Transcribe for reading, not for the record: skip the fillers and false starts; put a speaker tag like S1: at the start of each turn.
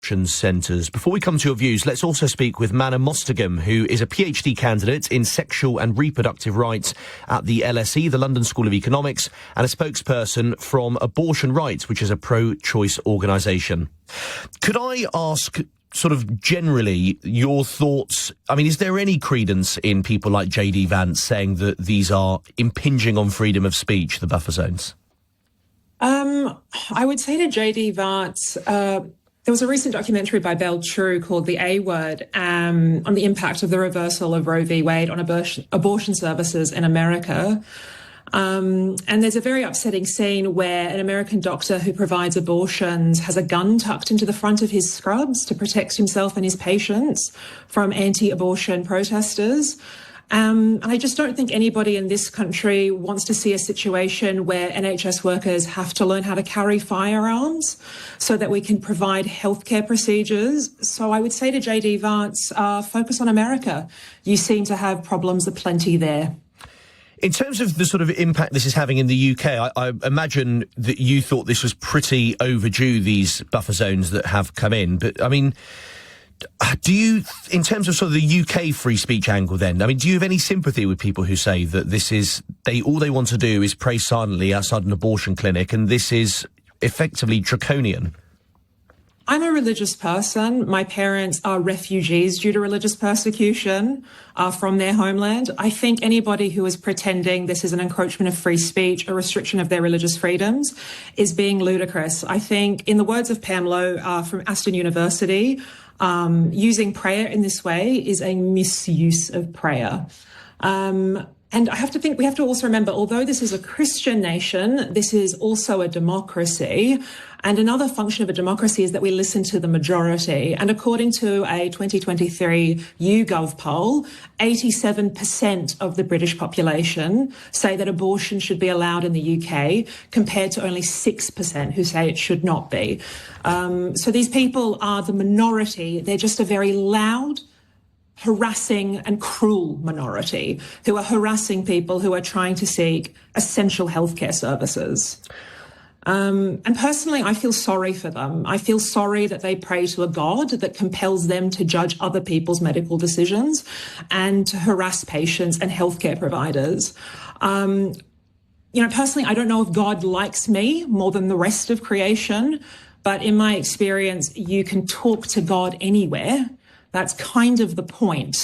S1: centres. Before we come to your views, let's also speak with Manna Mostaghim, who is a PhD candidate in sexual and reproductive rights at the LSE, the London School of Economics, and a spokesperson from Abortion Rights, which is a pro-choice organisation. Could I ask, sort of generally, your thoughts? I mean, is there any credence in people like JD Vance saying that these are impinging on freedom of speech, the buffer zones?
S2: I would say to JD Vance, there was a recent documentary by Bell True called The A Word on the impact of the reversal of Roe v. Wade on abortion services in America. And there's a very upsetting scene where an American doctor who provides abortions has a gun tucked into the front of his scrubs to protect himself and his patients from anti-abortion protesters. And I just don't think anybody in this country wants to see a situation where NHS workers have to learn how to carry firearms so that we can provide healthcare procedures. So I would say to JD Vance, focus on America. You seem to have problems aplenty there.
S1: In terms of the sort of impact this is having in the UK, I imagine that you thought this was pretty overdue, these buffer zones that have come in. But, I mean, do you, in terms of sort of the UK free speech angle then, I mean, do you have any sympathy with people who say that this is, all they want to do is pray silently outside an abortion clinic, and this is effectively draconian?
S2: I'm a religious person. My parents are refugees due to religious persecution from their homeland. I think anybody who is pretending this is an encroachment of free speech, a restriction of their religious freedoms, is being ludicrous. I think, in the words of Pam Lowe from Aston University, using prayer in this way is a misuse of prayer. And I have to think, we have to also remember, although this is a Christian nation, this is also a democracy. And another function of a democracy is that we listen to the majority. And according to a 2023 YouGov poll, 87% of the British population say that abortion should be allowed in the UK, compared to only 6% who say it should not be. So these people are the minority. They're just a very loud, harassing and cruel minority who are harassing people who are trying to seek essential healthcare services. And personally, I feel sorry for them. I feel sorry that they pray to a God that compels them to judge other people's medical decisions and to harass patients and healthcare providers. Personally, I don't know if God likes me more than the rest of creation, but in my experience, you can talk to God anywhere. That's kind of the point.